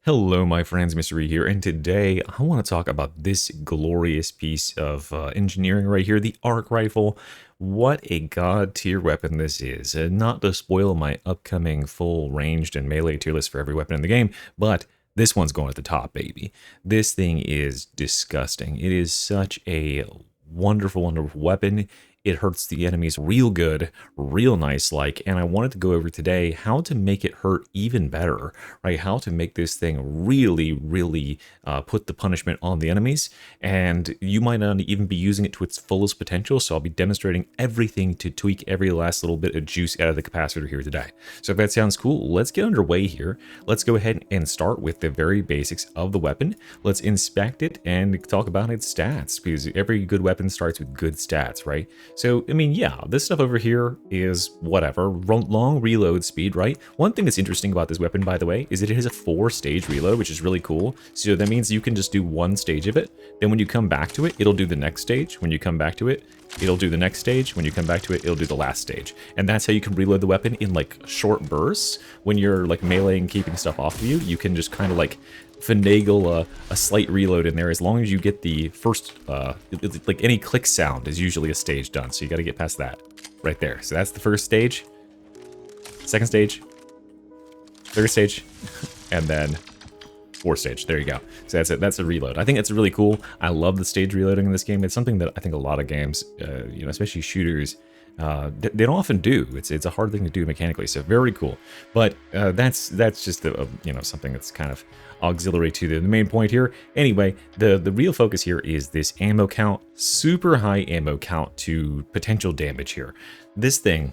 Hello, my friends, Mystery here, and today I want to talk about this glorious piece of engineering right here, the arc rifle. What a god tier weapon this is. Not to spoil my upcoming full ranged and melee tier list for every weapon in the game, but this one's going at the top, baby. This thing is disgusting. It is such a wonderful, wonderful weapon. It hurts the enemies real good, real nice like, and I wanted to go over today how to make it hurt even better, right? How to make this thing really put the punishment on the enemies, and you might not even be using it to its fullest potential, so I'll be demonstrating everything to tweak every last little bit of juice out of the capacitor here today. So if that sounds cool, let's get underway here. Let's go ahead and start with the very basics of the weapon. Let's inspect it and talk about its stats, because every good weapon starts with good stats, right? So, I mean, yeah, this stuff over here is whatever. Long reload speed, right? One thing that's interesting about this weapon, by the way, is that it has a 4-stage reload, which is really cool. So that means you can just do one stage of it. Then when you come back to it, it'll do the next stage. When you come back to it, it'll do the next stage. When you come back to it, it'll do the last stage. And that's how you can reload the weapon in like short bursts. When you're like meleeing, keeping stuff off of you, you can just kind of like finagle a slight reload in there as long as you get the first, like any click sound is usually a stage done. So you got to get past that right there. So that's the first stage, second stage, third stage, and then fourth stage. There you go. So that's it. That's a reload. I think that's really cool. I love the stage reloading in this game. It's something that I think a lot of games, especially shooters, they don't often do. It's a hard thing to do mechanically, so very cool. But that's just something that's kind of auxiliary to the main point here. Anyway, the real focus here is this ammo count, super high ammo count to potential damage here. This thing,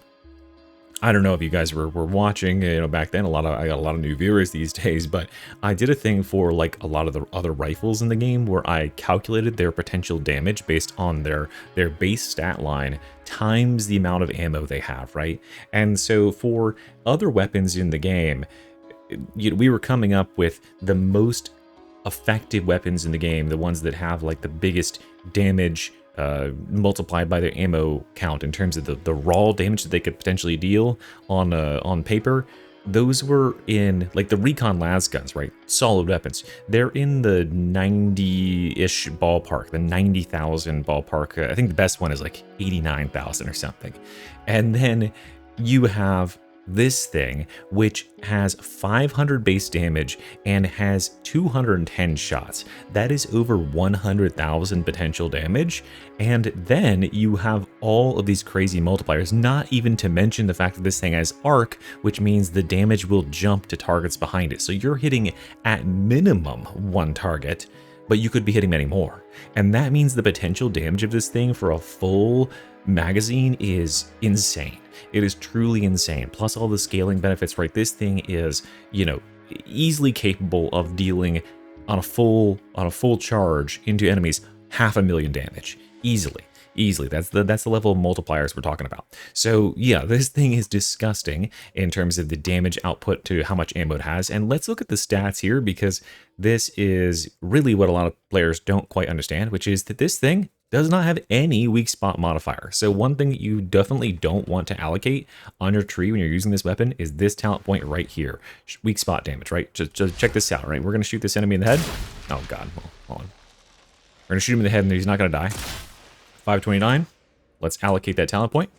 I don't know if you guys were watching, back then. I got a lot of new viewers these days, but I did a thing for like a lot of the other rifles in the game where I calculated their potential damage based on their base stat line times the amount of ammo they have, right? And so for other weapons in the game, we were coming up with the most effective weapons in the game, the ones that have like the biggest damage multiplied by their ammo count in terms of the raw damage that they could potentially deal on paper. Those were in like the recon las guns, right? Solid weapons. They're in the 90-ish ballpark, the 90,000 ballpark. I think the best one is like 89,000 or something. And then you have this thing, which has 500 base damage and has 210 shots. That is over 100,000 potential damage. And then you have all of these crazy multipliers, not even to mention the fact that this thing has arc, which means the damage will jump to targets behind it. So you're hitting at minimum one target, but you could be hitting many more. And that means the potential damage of this thing for a full magazine is insane. It is truly insane. Plus all the scaling benefits, right? This thing is, easily capable of dealing on a full charge into enemies 500,000 damage. Easily. That's the level of multipliers we're talking about. So yeah, this thing is disgusting in terms of the damage output to how much ammo it has. And let's look at the stats here, because this is really what a lot of players don't quite understand, which is that this thing does not have any weak spot modifier. So one thing that you definitely don't want to allocate on your tree when you're using this weapon is this talent point right here. Weak spot damage, right? Just check this out, right? We're going to shoot this enemy in the head. Oh God, hold on. We're going to shoot him in the head and he's not going to die. 529. Let's allocate that talent point.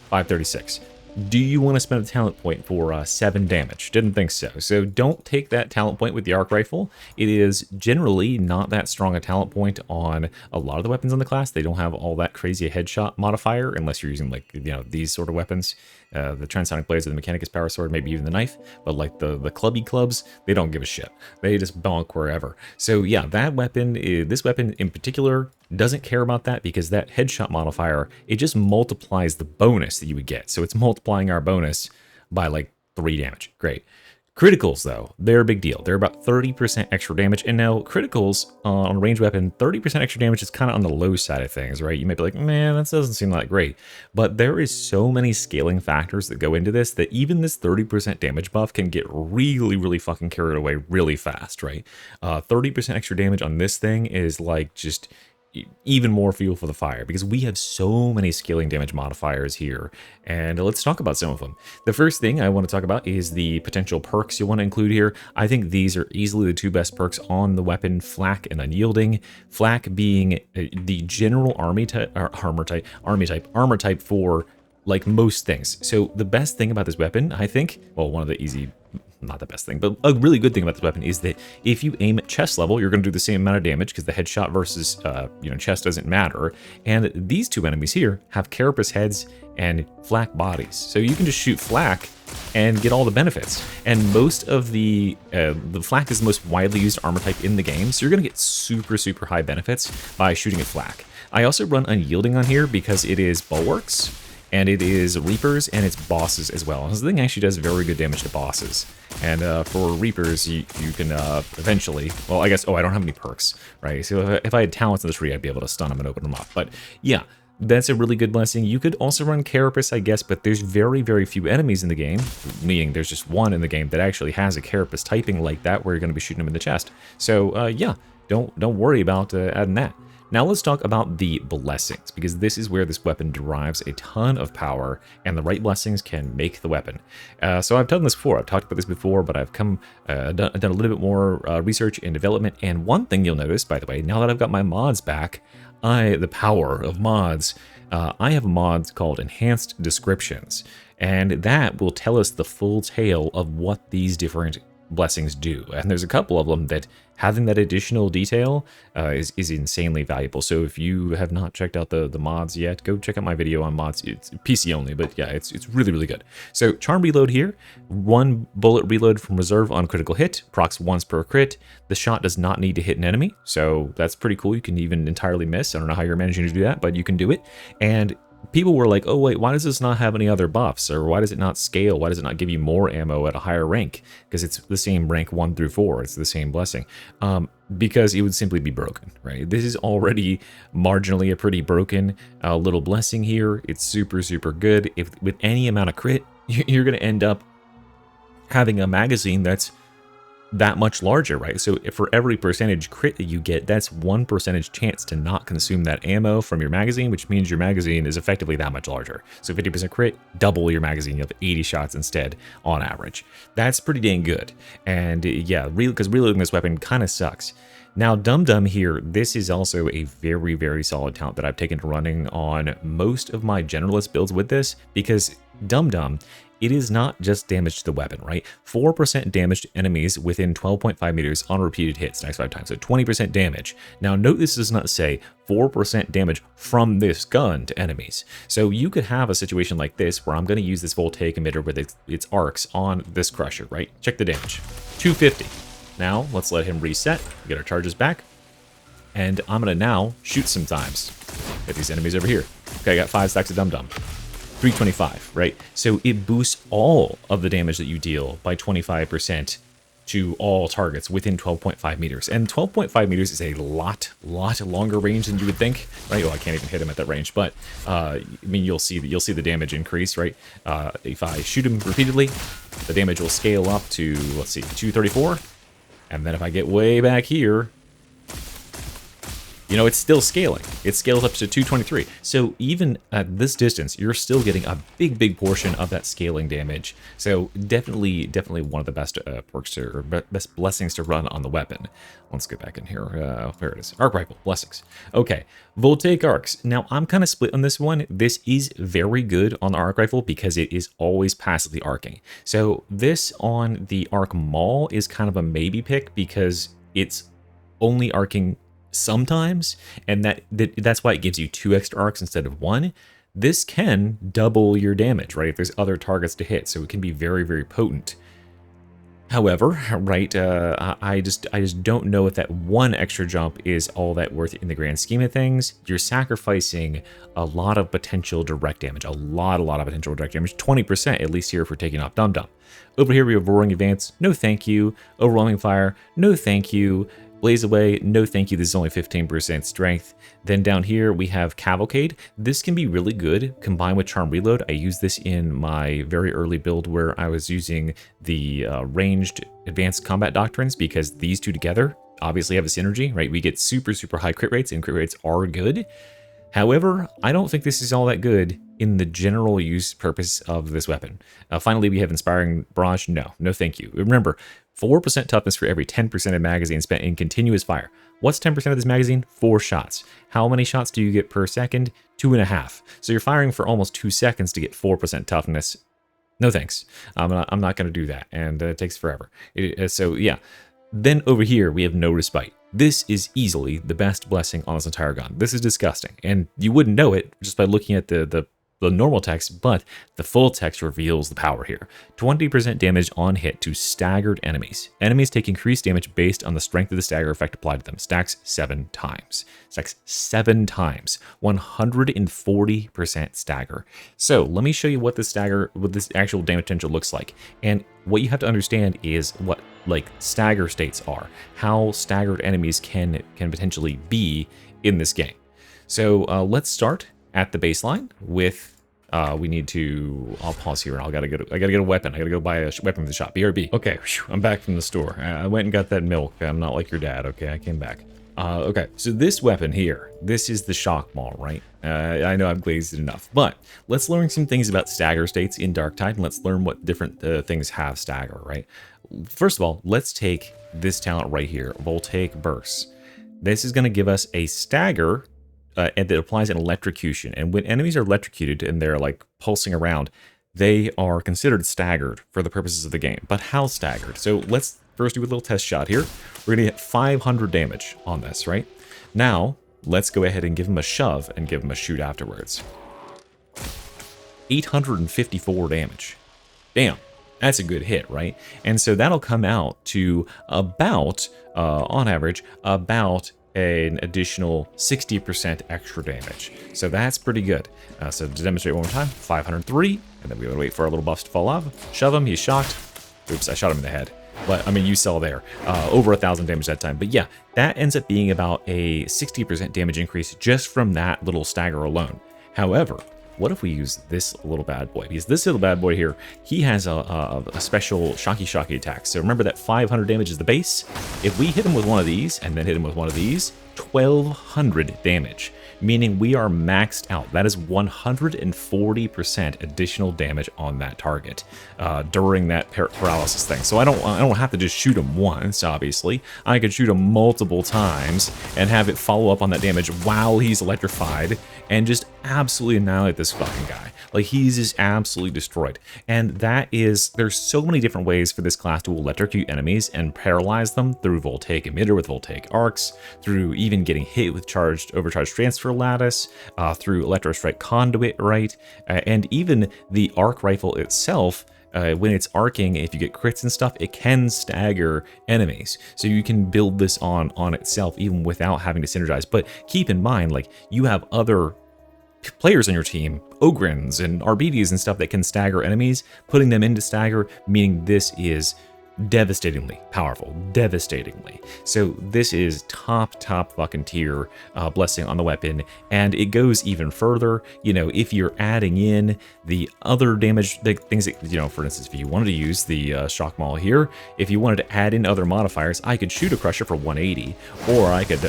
536. Do you want to spend a talent point for 7 damage? Didn't think so. So don't take that talent point with the arc rifle. It is generally not that strong a talent point on a lot of the weapons in the class. They don't have all that crazy a headshot modifier unless you're using like, these sort of weapons. The Transonic Blades or the Mechanicus Power Sword, maybe even the knife. But like the clubby clubs, they don't give a shit. They just bonk wherever. So yeah, that weapon, this weapon in particular, doesn't care about that, because that headshot modifier, it just multiplies the bonus that you would get. So it's multiplying our bonus by like 3 damage. Great. Criticals, though, they're a big deal. They're about 30% extra damage. And now criticals on a ranged weapon, 30% extra damage is kind of on the low side of things, right? You may be like, man, that doesn't seem that great. But there is so many scaling factors that go into this that even this 30% damage buff can get really fucking carried away really fast, right? 30% extra damage on this thing is like just even more fuel for the fire, because we have so many scaling damage modifiers here, and let's talk about some of them. The first thing I want to talk about is the potential perks you want to include here. I think these are easily the two best perks on the weapon, Flak and Unyielding. Flak being the general army type for like most things. So the best thing about this weapon, I think, well, one of the easy, not the best thing, but a really good thing about this weapon is that if you aim at chest level, you're going to do the same amount of damage because the headshot versus, chest doesn't matter. And these two enemies here have carapace heads and flak bodies. So you can just shoot flak and get all the benefits. And most of the flak is the most widely used armor type in the game. So you're going to get super, super high benefits by shooting at flak. I also run Unyielding on here because it is bulwarks, and it is Reapers, and it's bosses as well. This thing actually does very good damage to bosses. And for Reapers, you can eventually, well, I guess, I don't have any perks, right? So if I had talents in the tree, I'd be able to stun them and open them up. But yeah, that's a really good blessing. You could also run Carapace, I guess, but there's very, very few enemies in the game, meaning there's just one in the game that actually has a Carapace typing like that, where you're going to be shooting them in the chest. So yeah, don't worry about adding that. Now let's talk about the blessings, because this is where this weapon derives a ton of power, and the right blessings can make the weapon. So I've done this before, I've talked about this before, but I've done a little bit more research and development, and one thing you'll notice, by the way, now that I've got my mods back, the power of mods, I have mods called Enhanced Descriptions, and that will tell us the full tale of what these different blessings do. And there's a couple of them that having that additional detail is insanely valuable. So if you have not checked out the mods yet, go check out my video on mods. It's PC only, but yeah, it's really, really good. So Charm Reload here, 1 bullet reload from reserve on critical hit, procs once per crit. The shot does not need to hit an enemy, so that's pretty cool. You can even entirely miss. I don't know how you're managing to do that, but you can do it. And people were like, oh wait, why does this not have any other buffs? Or why does it not scale? Why does it not give you more ammo at a higher rank? Because it's the same rank 1 through 4. It's the same blessing. Because it would simply be broken, right? This is already marginally a pretty broken little blessing here. It's super, super good. If with any amount of crit, you're going to end up having a magazine that's that much larger, right? So if for every percentage crit that you get, that's 1% chance to not consume that ammo from your magazine, which means your magazine is effectively that much larger. So 50% crit, double your magazine, you have 80 shots instead on average. That's pretty dang good. And yeah, because reloading this weapon kind of sucks. Now, Dum Dum here, this is also a very, very solid talent that I've taken to running on most of my generalist builds with this, because Dum Dum, it is not just damage to the weapon, right? 4% damage to enemies within 12.5 meters on repeated hits, next 5 times, so 20% damage. Now note this does not say 4% damage from this gun to enemies. So you could have a situation like this where I'm going to use this voltaic emitter with its arcs on this crusher, right? Check the damage, 250. Now let's let him reset, get our charges back, and I'm going to now shoot sometimes at these enemies over here. Okay, I got 5 stacks of Dum Dum. 325, right? So it boosts all of the damage that you deal by 25% to all targets within 12.5 meters. And 12.5 meters is a lot longer range than you would think, right? Oh, I can't even hit him at that range, but I mean, you'll see the damage increase, right? If I shoot him repeatedly, the damage will scale up to, let's see, 234. And then if I get way back here, you know, it's still scaling. It scales up to 223. So even at this distance, you're still getting a big portion of that scaling damage. So definitely one of the best perks or best blessings to run on the weapon. Let's get back in here. Where it is. Arc rifle, blessings. Okay, voltaic arcs. Now I'm kind of split on this one. This is very good on the arc rifle because it is always passively arcing. So this on the arc maul is kind of a maybe pick because it's only arcing sometimes, and that's why it gives you 2 extra arcs instead of 1. This can double your damage, right, if there's other targets to hit, so it can be very potent. However, right, I just don't know if that 1 extra jump is all that worth it in the grand scheme of things. You're sacrificing a lot of potential direct damage, a lot of potential direct damage, 20% at least here for taking off Dum Dum. Over here we have Roaring Advance, no thank you. Overwhelming Fire, no thank you. Blaze Away, no thank you, this is only 15% strength. Then down here we have Cavalcade. This can be really good combined with Charm Reload. I used this in my very early build where I was using the ranged advanced combat doctrines because these two together, obviously have a synergy, right? We get super, super high crit rates, and crit rates are good. However, I don't think this is all that good in the general use purpose of this weapon. Finally, we have Inspiring Barrage. No thank you. Remember, 4% toughness for every 10% of magazine spent in continuous fire. What's 10% of this magazine? 4 shots. How many shots do you get per second? 2.5. So you're firing for almost 2 seconds to get 4% toughness. No thanks. I'm not going to do that, and it takes forever. So yeah. Then over here, we have No Respite. This is easily the best blessing on this entire gun. This is disgusting, and you wouldn't know it just by looking at the normal text, but the full text reveals the power here. 20% damage on hit to staggered enemies. Enemies take increased damage based on the strength of the stagger effect applied to them. Stacks 7 times. Stacks 7 times. 140% stagger. So let me show you what this actual damage potential looks like. And what you have to understand is what like stagger states are, how staggered enemies can potentially be in this game. So let's start at the baseline with we need to, I'll pause here. I gotta get a weapon. I gotta go buy a weapon from the shop. BRB. Okay, I'm back from the store. I went and got that milk. I'm not like your dad. Okay, I came back. Okay, so this weapon here, this is the shock maul, right? I know I've glazed it enough, but let's learn some things about stagger states in Darktide, and let's learn what different things have stagger, right? First of all, let's take this talent right here, Voltaic Burst. This is going to give us a stagger and that applies an electrocution. And when enemies are electrocuted and they're like pulsing around, they are considered staggered for the purposes of the game. But how staggered? So let's first do a little test shot here. We're going to hit 500 damage on this, right? Now, let's go ahead and give him a shove and give him a shoot afterwards. 854 damage. Damn. That's a good hit, right? And so that'll come out to about, on average, about an additional 60% extra damage. So that's pretty good. So to demonstrate one more time, 503, and then we would wait for our little buffs to fall off. Shove him, he's shocked. Oops, I shot him in the head. But, I mean, you saw there, over 1,000 damage that time. But yeah, that ends up being about a 60% damage increase just from that little stagger alone. However, what if we use this little bad boy? Because this little bad boy here, he has a special shocky attack. So remember that 500 damage is the base. If we hit him with one of these and then hit him with one of these, 1,200 damage, meaning we are maxed out. That is 140% additional damage on that target during that paralysis thing. So I don't have to just shoot him once, obviously. I could shoot him multiple times and have it follow up on that damage while he's electrified and just absolutely annihilate this fucking guy. Like, he's just absolutely destroyed. And that is, there's so many different ways for this class to electrocute enemies and paralyze them through Voltaic Emitter with Voltaic Arcs, through even getting hit with overcharged transfer lattice, through Electro Strike Conduit, right? And even the arc rifle itself, when it's arcing, if you get crits and stuff, it can stagger enemies. So you can build this on itself even without having to synergize. But keep in mind, like, you have other players on your team, Ogryns and RBDs and stuff that can stagger enemies, putting them into stagger, meaning this is devastatingly powerful, devastatingly. So this is top fucking tier blessing on the weapon, and it goes even further. You know, if you're adding in the other damage, the things that, you know, for instance, if you wanted to use the shock maul here, if you wanted to add in other modifiers, I could shoot a crusher for 180, or I could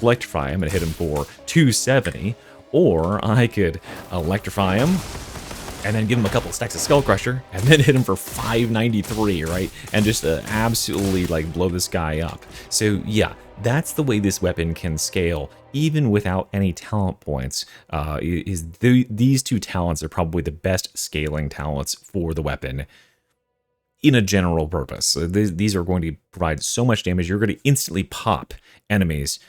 electrify him and hit him for 270, or I could electrify him and then give him a couple stacks of Skull Crusher, and then hit him for 593, right? And just absolutely, like, blow this guy up. So, yeah, that's the way this weapon can scale, even without any talent points. These two talents are probably the best scaling talents for the weapon in a general purpose. So these are going to provide so much damage, you're going to instantly pop enemies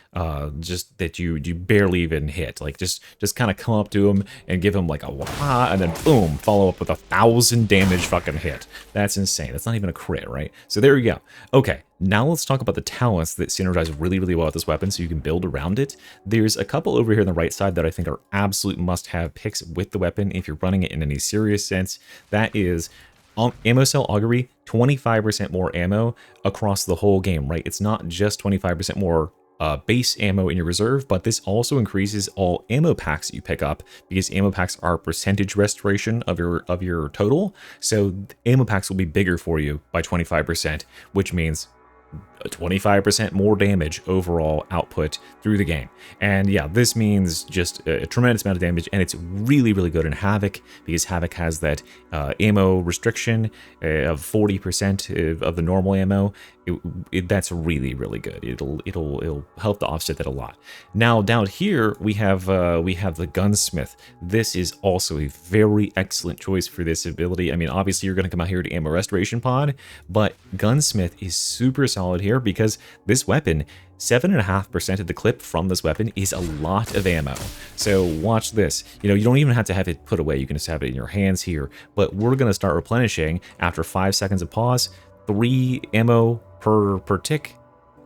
just that you barely even hit. Like, just kind of come up to them and give them like a wah, and then boom, follow up with 1,000 damage fucking hit. That's insane. That's not even a crit, right? So there you go. Okay, now let's talk about the talents that synergize really well with this weapon so you can build around it. There's a couple over here on the right side that I think are absolute must-have picks with the weapon if you're running it in any serious sense. That is Ammo Cell Augury, 25% more ammo across the whole game, right? It's not just 25% more base ammo in your reserve, but this also increases all ammo packs that you pick up, because ammo packs are percentage restoration of your total. So ammo packs will be bigger for you by 25%, which means 25% more damage overall output through the game. And yeah, this means just a tremendous amount of damage, and it's really, really good in Havoc, because Havoc has that ammo restriction of 40% of the normal ammo. That's really, really good. It'll help to offset that a lot. Now down here we have the Gunsmith. This is also a very excellent choice for this ability. I mean, obviously you're going to come out here to ammo restoration pod, but Gunsmith is super solid here because this weapon, 7.5% of the clip from this weapon is a lot of ammo. So watch this. You know, you don't even have to have it put away. You can just have it in your hands here. But we're going to start replenishing after 5 seconds of pause, 3 ammo per tick,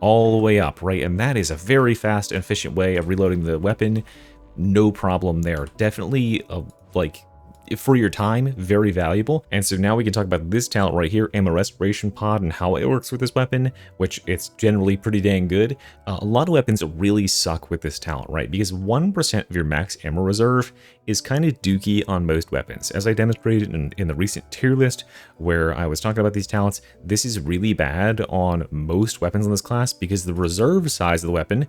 all the way up, right? And that is a very fast and efficient way of reloading the weapon. No problem there. Definitely like, for your time, very valuable. And so now we can talk about this talent right here, Ammo Restoration Pod, and how it works with this weapon, which it's generally pretty dang good. A lot of weapons really suck with this talent, right? Because 1% of your max ammo reserve is kind of dookie on most weapons. As I demonstrated in the recent tier list where I was talking about these talents, this is really bad on most weapons in this class because the reserve size of the weapon,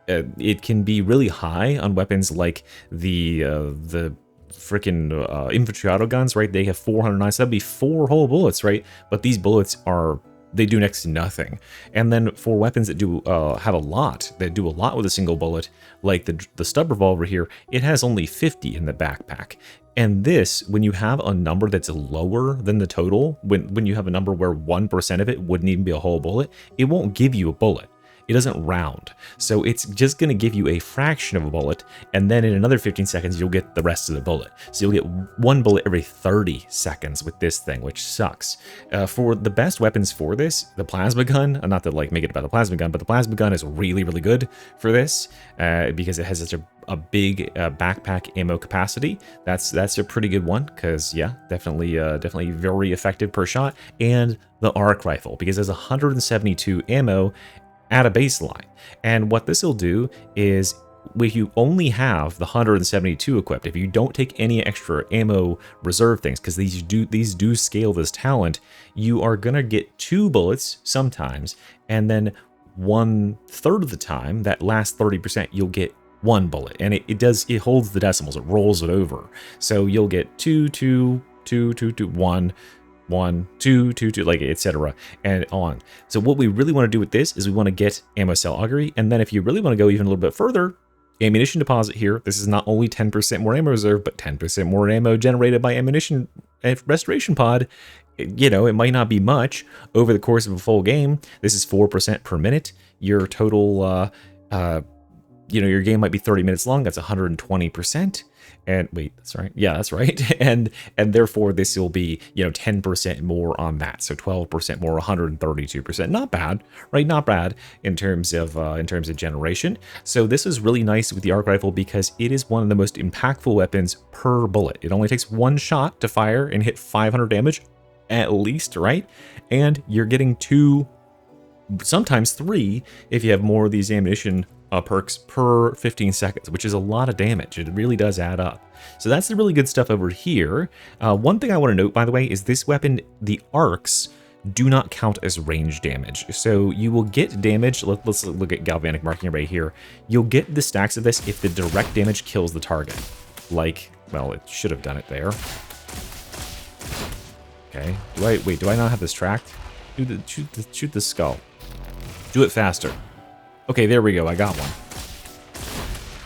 it can be really high on weapons like the freaking infantry auto guns, right? They have 409, so that'd be 4 whole bullets, right? But these bullets they do next to nothing. And then for weapons that do have a lot, that do a lot with a single bullet, like the stub revolver here, it has only 50 in the backpack. And this, when you have a number that's lower than the total, when you have a number where 1% of it wouldn't even be a whole bullet, it won't give you a bullet. It doesn't round, so it's just going to give you a fraction of a bullet, and then in another 15 seconds you'll get the rest of the bullet. So you'll get 1 bullet every 30 seconds with this thing, which sucks. For the best weapons for this, the plasma gun, not to like make it about the plasma gun, but the plasma gun is really, really good for this because it has such a big backpack ammo capacity. That's a pretty good one, because yeah, definitely very effective per shot. And the arc rifle, because there's 172 ammo at a baseline. And what this will do is, if you only have the 172 equipped, if you don't take any extra ammo reserve things, because these do scale this talent, you are gonna get 2 bullets sometimes, and then 1/3 of the time, that last 30%, you'll get 1 bullet. And it holds the decimals, it rolls it over. So you'll get 2, 2, 2, 2, 2, 1, 1, 2, 2, 2, like etc. and on. So what we really want to do with this is we want to get ammo cell augury, and then if you really want to go even a little bit further, ammunition deposit here. This is not only 10% more ammo reserve, but 10% more ammo generated by ammunition restoration pod. You know, it might not be much over the course of a full game. This is 4% per minute. Your total, you know, your game might be 30 minutes long. That's 120%. And wait, that's right. Yeah, that's right. And therefore this will be, you know, 10% more on that. So 12% more, 132%. Not bad, right? Not bad in terms of generation. So this is really nice with the arc rifle because it is one of the most impactful weapons per bullet. It only takes 1 shot to fire and hit 500 damage at least, right? And you're getting 2, sometimes 3 if you have more of these ammunition perks per 15 seconds, which is a lot of damage. It really does add up. So that's the really good stuff over here. One thing I want to note, by the way, is this weapon, the arcs do not count as range damage. So you will get damage. Let's look at galvanic marking right here. You'll get the stacks of this if the direct damage kills the target. Like, well, it should have done it there. Okay. Do I not have this tracked? Shoot the skull. Do it faster. Okay, there we go. I got one.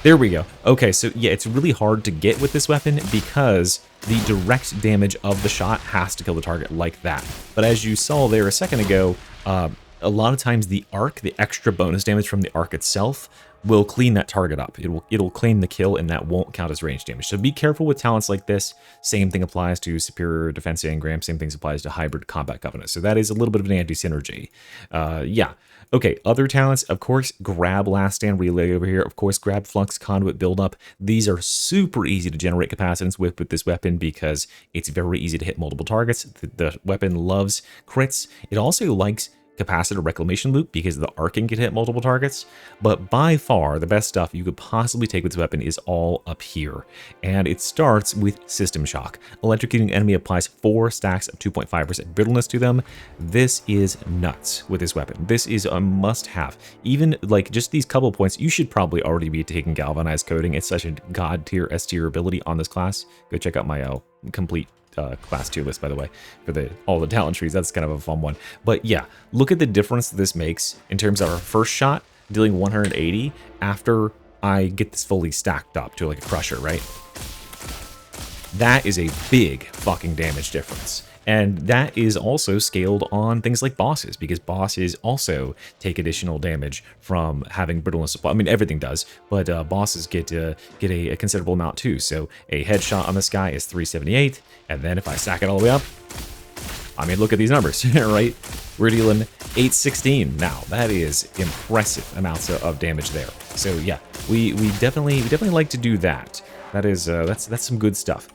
There we go. Okay, so yeah, it's really hard to get with this weapon because the direct damage of the shot has to kill the target like that. But as you saw there a second ago, a lot of times the arc, the extra bonus damage from the arc itself, will clean that target up. It'll claim the kill, and that won't count as range damage. So be careful with talents like this. Same thing applies to Superior Defense Engram. Same thing applies to Hybrid Combat Covenant. So that is a little bit of an anti-synergy. Yeah. Okay, other talents, of course, grab Last Stand Relay over here. Of course, grab Flux Conduit Buildup. These are super easy to generate capacitance with this weapon because it's very easy to hit multiple targets. The weapon loves crits. It also likes capacitor reclamation loop because the arcing can hit multiple targets, but by far the best stuff you could possibly take with this weapon is all up here, and it starts with System Shock. Electrocuting enemy applies 4 stacks of 2.5% brittleness to them. This is nuts with this weapon. This is a must-have. Even like just these couple points, you should probably already be taking galvanized coating. It's such a god tier S tier ability on this class. Go check out my complete class tier list, by the way, for all the talent trees. That's kind of a fun one. But yeah, look at the difference this makes in terms of our first shot dealing 180 after I get this fully stacked up to like a crusher, right? That is a big fucking damage difference. And that is also scaled on things like bosses, because bosses also take additional damage from having brittleness supply. I mean, everything does, but bosses get a considerable amount too. So a headshot on this guy is 378, and then if I stack it all the way up, I mean, look at these numbers, right? We're dealing 816 now. That is impressive amounts of damage there. So yeah, we definitely like to do that. That is that's some good stuff.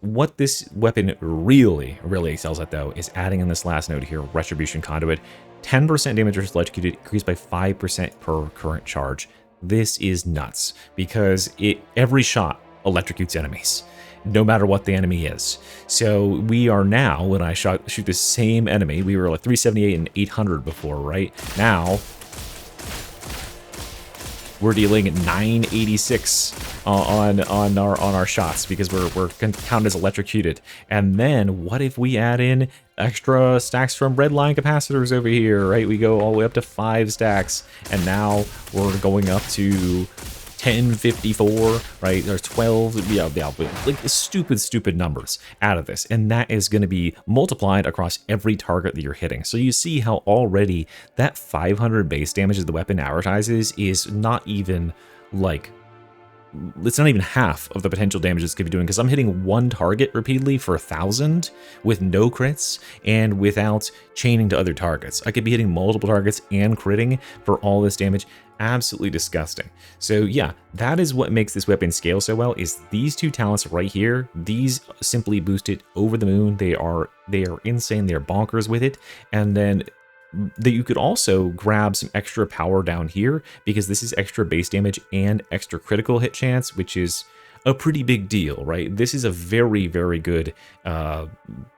What this weapon really excels at, though, is adding in this last node here, Retribution Conduit. 10% damage versus electrocuted, increased by 5% per current charge. This is nuts, because every shot electrocutes enemies, no matter what the enemy is. So we are now, when I shoot the same enemy, we were like 378 and 800 before, right? Now, we're dealing 986 on our shots because we're counted as electrocuted. And then what if we add in extra stacks from redline capacitors over here, right? We go all the way up to 5 stacks, and now we're going up to 1054, right? There's 12, yeah, like stupid numbers out of this. And that is going to be multiplied across every target that you're hitting. So you see how already that 500 base damage that the weapon advertises is not even like, it's not even half of the potential damage this could be doing, because I'm hitting one target repeatedly for 1,000 with no crits and without chaining to other targets. I could be hitting multiple targets and critting for all this damage. Absolutely disgusting. So yeah, that is what makes this weapon scale so well, is these two talents right here. These simply boost it over the moon. They are insane. They're bonkers with it. And then that you could also grab some extra power down here, because this is extra base damage and extra critical hit chance, which is a pretty big deal, right? This is a very good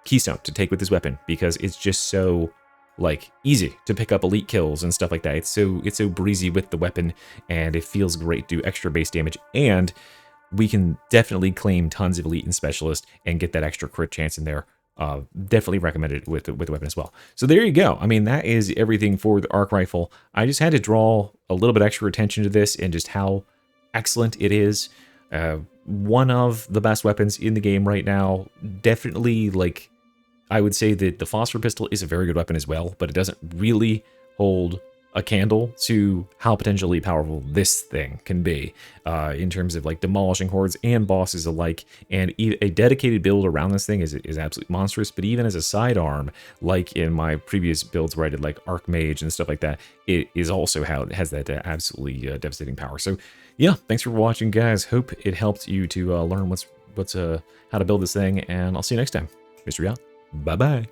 keystone to take with this weapon, because it's just so like easy to pick up elite kills and stuff like that. It's so breezy with the weapon, and it feels great to do extra base damage, and we can definitely claim tons of elite and specialist and get that extra crit chance in there. Definitely recommended with the weapon as well. So there you go. I mean, that is everything for the arc rifle. I just had to draw a little bit extra attention to this and just how excellent it is. One of the best weapons in the game right now. Definitely, like, I would say that the phosphor pistol is a very good weapon as well, but it doesn't really hold a candle to how potentially powerful this thing can be in terms of like demolishing hordes and bosses alike. And a dedicated build around this thing is absolutely monstrous. But even as a sidearm, like in my previous builds where I did like Archmage and stuff like that, it is also how it has that absolutely devastating power. So yeah, thanks for watching, guys. Hope it helped you to learn how to build this thing, and I'll see you next time. Mystery out. Bye bye.